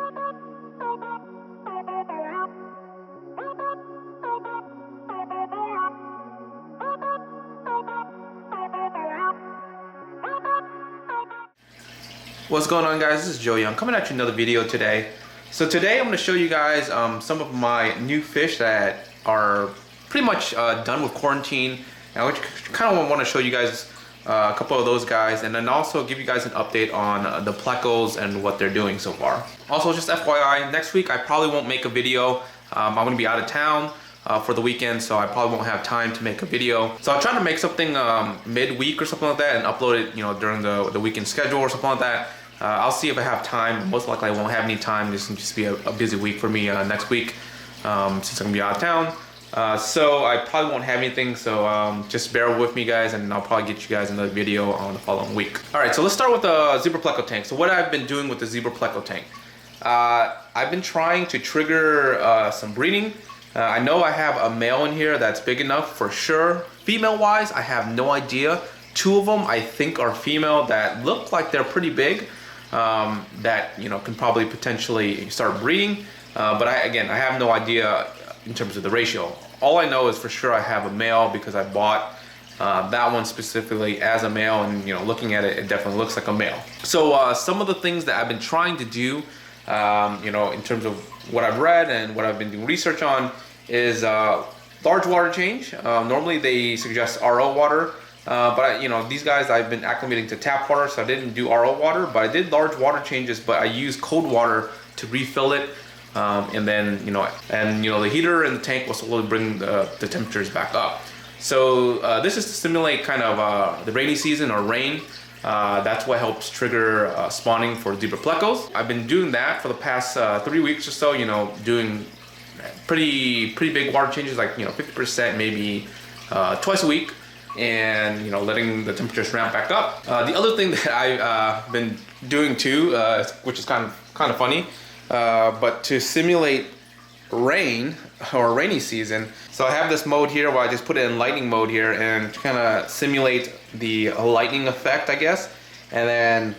What's going on, guys? This is Joey. I'm coming at you another video today. So today I'm going to show you guys some of my new fish that are pretty much done with quarantine. And I kind of want to show you guys a couple of those guys, and then also give you guys an update on the plecos and what they're doing so far. Also, just FYI, next week I probably won't make a video. I'm going to be out of town for the weekend, so I probably won't have time to make a video. So I'll try to make something midweek or something like that and upload it, during the weekend schedule or something like that. I'll see if I have time. Most likely I won't have any time. This will just be a busy week for me next week since I'm gonna be out of town. So I probably won't have anything, so just bear with me, guys, and I'll probably get you guys another video on the following week. Alright, so let's start with the zebra pleco tank. So what I've been doing with the zebra pleco tank. I've been trying to trigger some breeding. I know I have a male in here that's big enough for sure. Female wise, I have no idea. Two of them I think are female that look like they're pretty big. That can probably potentially start breeding, but I have no idea in terms of the ratio. All I know is for sure I have a male because I bought that one specifically as a male, and looking at it, it definitely looks like a male. So some of the things that I've been trying to do, in terms of what I've read and what I've been doing research on, is large water change. Normally they suggest RO water. But these guys, I've been acclimating to tap water, so I didn't do RO water, but I did large water changes, but I used cold water to refill it. And then, the heater in the tank will slowly bring the temperatures back up. So this is to simulate kind of the rainy season or rain. That's what helps trigger spawning for zebra plecos. I've been doing that for the past 3 weeks or so, doing pretty big water changes, like 50% maybe twice a week. And letting the temperatures ramp back up. The other thing that I've been doing too, which is kind of funny, but to simulate rain or rainy season. So I have this mode here where I just put it in lightning mode here and kind of simulate the lightning effect, I guess, and then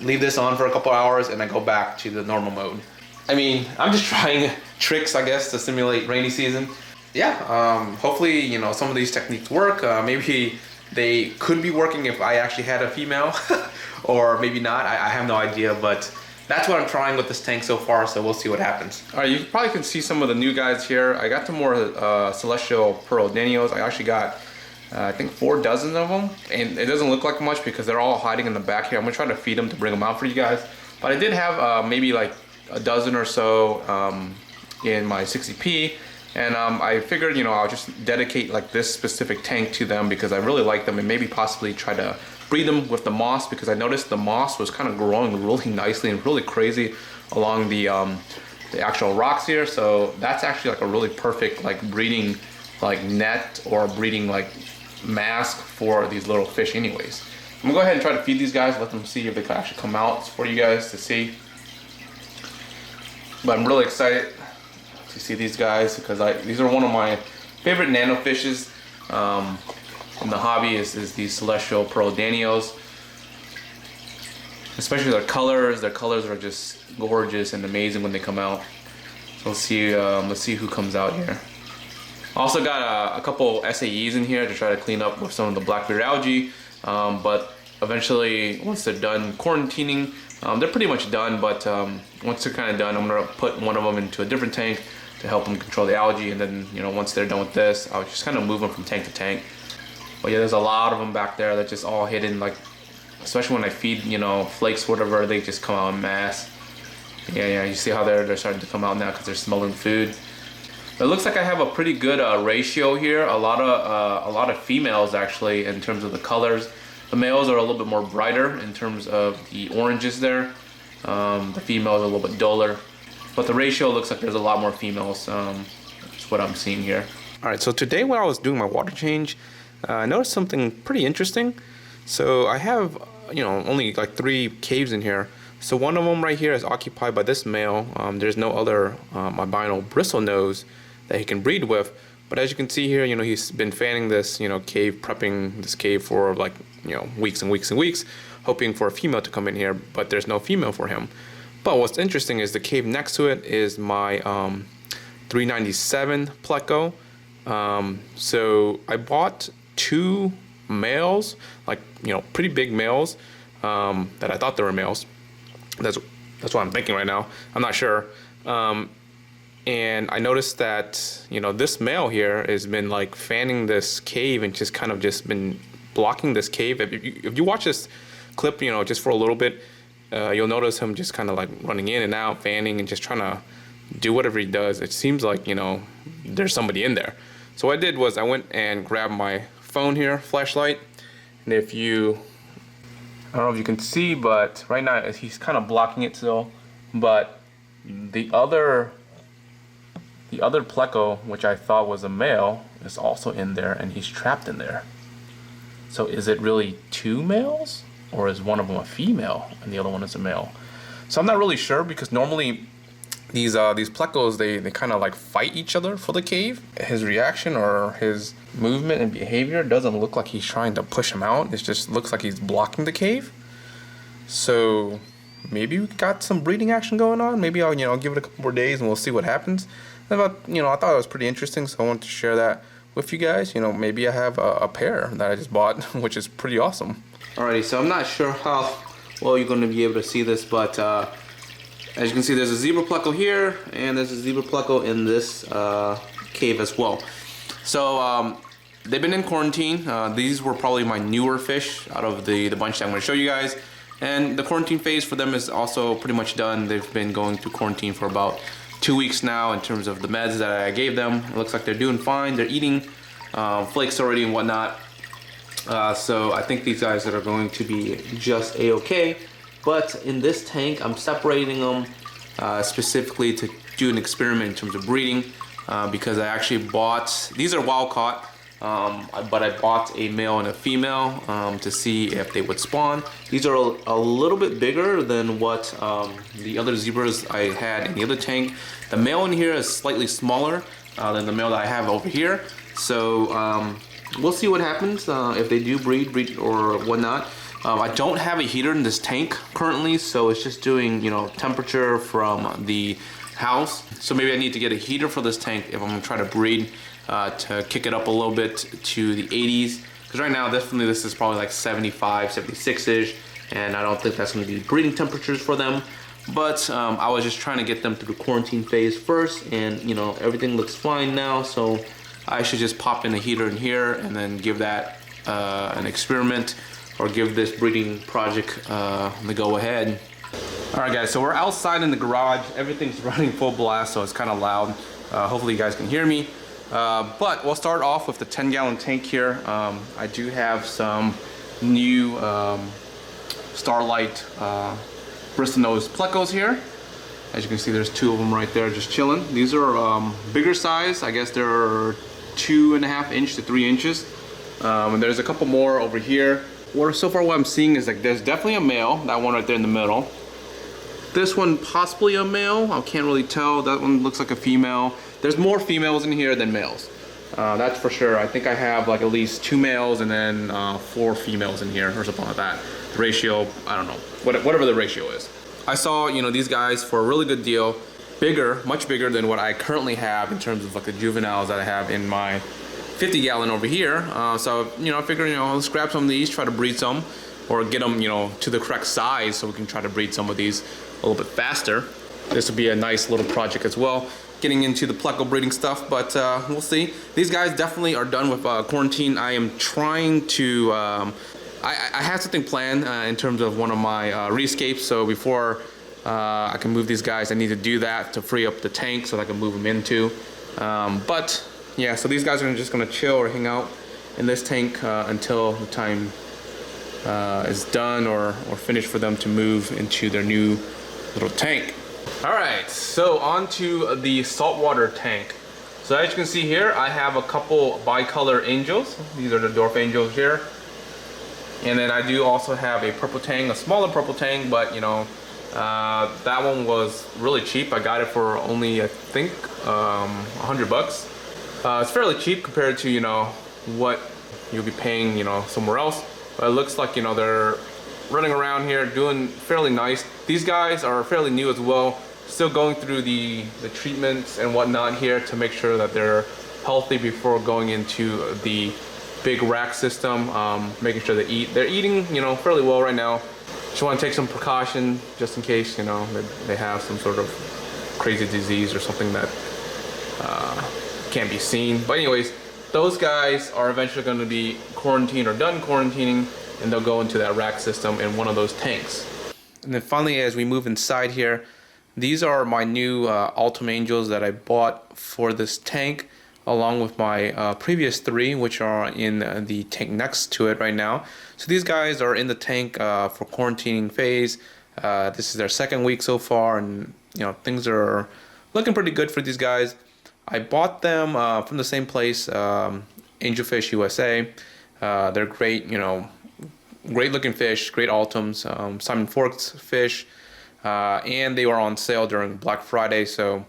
leave this on for a couple hours and then go back to the normal mode. I mean, I'm just trying tricks, I guess, to simulate rainy season. Yeah, hopefully, some of these techniques work. Maybe they could be working if I actually had a female, or maybe not. I have no idea, but that's what I'm trying with this tank so far, so we'll see what happens. All right, you probably can see some of the new guys here. I got some more celestial pearl danios. I actually got, I think 4 dozen of them, and it doesn't look like much because they're all hiding in the back here. I'm gonna try to feed them to bring them out for you guys. But I did have maybe like a dozen or so in my 60p. And I figured, I'll just dedicate like this specific tank to them because I really like them, and maybe possibly try to breed them with the moss, because I noticed the moss was kind of growing really nicely and really crazy along the actual rocks here. So that's actually like a really perfect like breeding like net or breeding like mask for these little fish anyways. I'm gonna go ahead and try to feed these guys, let them see if they can actually come out for you guys to see. But I'm really excited to see these guys because these are one of my favorite nano fishes in the hobby is these celestial pearl danios. Especially their colors. Their colors are just gorgeous and amazing when they come out. So let's see who comes out here. Also got a couple SAEs in here to try to clean up with some of the blackbeard algae. But eventually, once they're done quarantining, they're pretty much done. But once they're kind of done, I'm gonna put one of them into a different tank to help them control the algae, and then once they're done with this, I'll just kind of move them from tank to tank. But yeah, there's a lot of them back there that just all hidden, like especially when I feed flakes or whatever, they just come out en masse. Yeah, you see how they're starting to come out now because they're smelling food. It looks like I have a pretty good ratio here. A lot of females actually in terms of the colors. The males are a little bit more brighter in terms of the oranges there. The females are a little bit duller. But the ratio looks like there's a lot more females. That's what I'm seeing here. All right, so today when I was doing my water change, I noticed something pretty interesting. So I have, only like 3 caves in here. So one of them right here is occupied by this male. There's no other albino bristle nose that he can breed with. But as you can see here, he's been fanning this, cave, prepping this cave for like, weeks and weeks and weeks, hoping for a female to come in here, but there's no female for him. But what's interesting is the cave next to it is my 397 pleco. So I bought 2 males, like, you know, pretty big males, that I thought they were males. That's what I'm thinking right now. I'm not sure. And I noticed that, you know, this male here has been like fanning this cave and just kind of just been blocking this cave. If you watch this clip, you know, just for a little bit, you'll notice him just kind of like running in and out, fanning and just trying to do whatever he does. It seems like, you know, there's somebody in there. So what I did was I went and grabbed my phone here, flashlight, and I don't know if you can see, but right now he's kind of blocking it still. But the other pleco, which I thought was a male, is also in there, and he's trapped in there. So is it really 2 males, or is one of them a female and the other one is a male? So I'm not really sure, because normally these plecos, they kind of like fight each other for the cave. His reaction or his movement and behavior doesn't look like he's trying to push him out. It just looks like he's blocking the cave. So maybe we got some breeding action going on. Maybe I'll, you know, give it a couple more days and we'll see what happens. But, you know, I thought it was pretty interesting, so I wanted to share that with you guys. You know, maybe I have a pair that I just bought, which is pretty awesome. Alrighty, so I'm not sure how well you're going to be able to see this, but as you can see, there's a zebra pleco here, and there's a zebra pleco in this cave as well. So they've been in quarantine. These were probably my newer fish out of the bunch that I'm going to show you guys. And the quarantine phase for them is also pretty much done. They've been going through quarantine for about 2 weeks now in terms of the meds that I gave them. It looks like they're doing fine. They're eating flakes already and whatnot. So I think these guys are going to be just a-okay. But in this tank, I'm separating them specifically to do an experiment in terms of breeding, because I actually bought, these are wild caught, but I bought a male and a female to see if they would spawn. These are a little bit bigger than what the other zebras I had in the other tank. The male in here is slightly smaller than the male that I have over here. So we'll see what happens if they do breed or whatnot. I don't have a heater in this tank currently, so it's just doing, you know, temperature from the house. So maybe I need to get a heater for this tank if I'm gonna try to breed, to kick it up a little bit to the 80s. Because right now, definitely this is probably like 75, 76-ish, and I don't think that's gonna be breeding temperatures for them. But I was just trying to get them through the quarantine phase first, and you know, everything looks fine now, so I should just pop in a heater in here and then give that an experiment, or give this breeding project the go ahead. All right guys, so we're outside in the garage. Everything's running full blast, so it's kind of loud. Hopefully you guys can hear me. But we'll start off with the 10-gallon tank here. I do have some new Starlight Bristol nose plecos here. As you can see, there's 2 of them right there just chilling. These are bigger size. I guess they're 2.5 inch to 3 inches. And there's a couple more over here. So far what I'm seeing is like there's definitely a male, that one right there in the middle. This one possibly a male, I can't really tell. That one looks like a female. There's more females in here than males. That's for sure. I think I have like at least 2 males and then 4 females in here or something like that. The ratio, I don't know, whatever the ratio is. I saw, you know, these guys for a really good deal. Bigger, much bigger than what I currently have in terms of like the juveniles that I have in my 50-gallon over here. So, you know, I figured, you know, let's grab some of these, try to breed some, or get them, you know, to the correct size so we can try to breed some of these a little bit faster. This would be a nice little project as well, getting into the pleco breeding stuff, but we'll see. These guys definitely are done with quarantine. I am trying to, I have something planned in terms of one of my rescapes, so before I can move these guys, I need to do that to free up the tank so that I can move them into. But yeah, so these guys are just gonna chill or hang out in this tank until the time is done or finished for them to move into their new little tank. All right, so on to the saltwater tank. So as you can see here, I have a couple bicolor angels. These are the dwarf angels here. And then I do also have a purple tang, a smaller purple tang, but you know, that one was really cheap. I got it for only, I think, 100 bucks. It's fairly cheap compared to, you know, what you'll be paying, you know, somewhere else. But it looks like, you know, they're running around here doing fairly nice. These guys are fairly new as well. Still going through the treatments and whatnot here to make sure that they're healthy before going into the big rack system, making sure they're eating, you know, fairly well right now. Just want to take some precaution just in case, you know, they have some sort of crazy disease or something that can't be seen. But anyways, those guys are eventually going to be quarantined or done quarantining, and they'll go into that rack system in one of those tanks. And then finally, as we move inside here, these are my new Altum Angels that I bought for this tank, along with my previous 3, which are in the tank next to it right now. So these guys are in the tank for quarantining phase. This is their 2nd week so far, and you know, things are looking pretty good for these guys. I bought them from the same place, Angelfish USA. They're great, you know, great looking fish, great Altums, Simon Forks fish, and they were on sale during Black Friday, so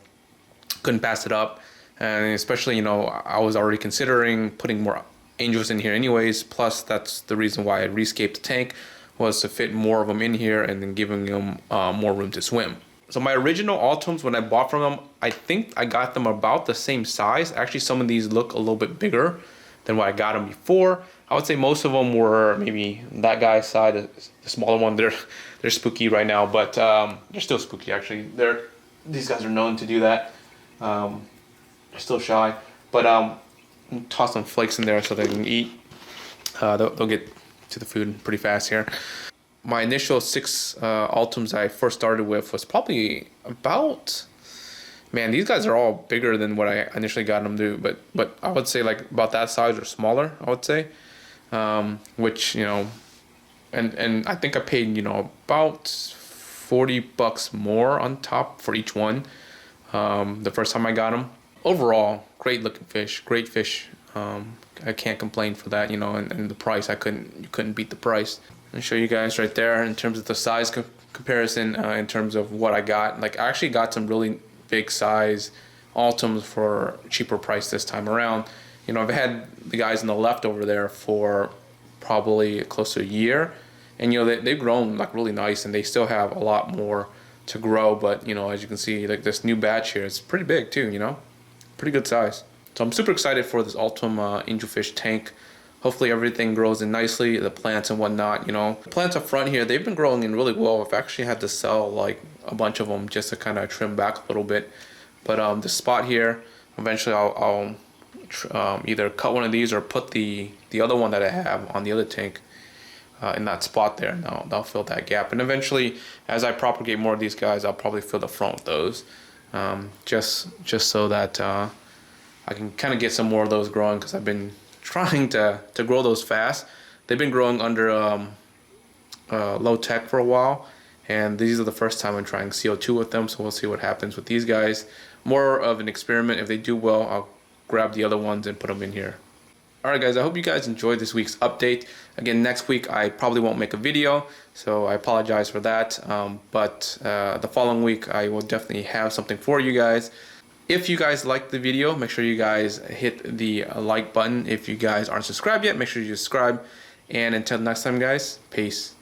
couldn't pass it up. And especially, you know, I was already considering putting more angels in here anyways, plus that's the reason why I rescaped the tank, was to fit more of them in here and then giving them more room to swim. So my original Altums, when I bought from them, I think I got them about the same size. Actually, some of these look a little bit bigger than what I got them before. I would say most of them were maybe that guy's size, the smaller one. They're spooky right now, but they're still spooky actually. These guys are known to do that. They're still shy, but toss some flakes in there so they can eat. They'll get to the food pretty fast here. My initial 6 Altums I first started with was probably about, man, these guys are all bigger than what I initially got them to, but I would say like about that size or smaller, I would say, which, you know, and I think I paid, you know, about $40 more on top for each one the first time I got them. Overall, great looking fish, great fish. I can't complain for that, you know, and the price, you couldn't beat the price. I'll show you guys right there in terms of the size comparison, in terms of what I got. Like, I actually got some really big size Altums for a cheaper price this time around. You know, I've had the guys on the left over there for probably close to a year, and you know, they've grown like really nice, and they still have a lot more to grow. But you know, as you can see, like this new batch here, it's pretty big too, you know, pretty good size. So I'm super excited for this Altum angelfish tank. Hopefully everything grows in nicely, the plants and whatnot, you know. The plants up front here, they've been growing in really well. I've actually had to sell like a bunch of them just to kind of trim back a little bit. But this spot here, eventually I'll either cut one of these or put the other one that I have on the other tank in that spot there. Now that'll fill that gap. And eventually, as I propagate more of these guys, I'll probably fill the front with those, just so that I can kind of get some more of those growing, because I've been trying to grow those fast. They've been growing under low tech for a while, and these are the first time I'm trying CO2 with them, so we'll see what happens with these guys. More of an experiment. If they do well, I'll grab the other ones and put them in here. Alright guys, I hope you guys enjoyed this week's update. Again, next week I probably won't make a video, so I apologize for that, but the following week I will definitely have something for you guys. If you guys liked the video, make sure you guys hit the like button. If you guys aren't subscribed yet, make sure you subscribe. And until next time guys, peace.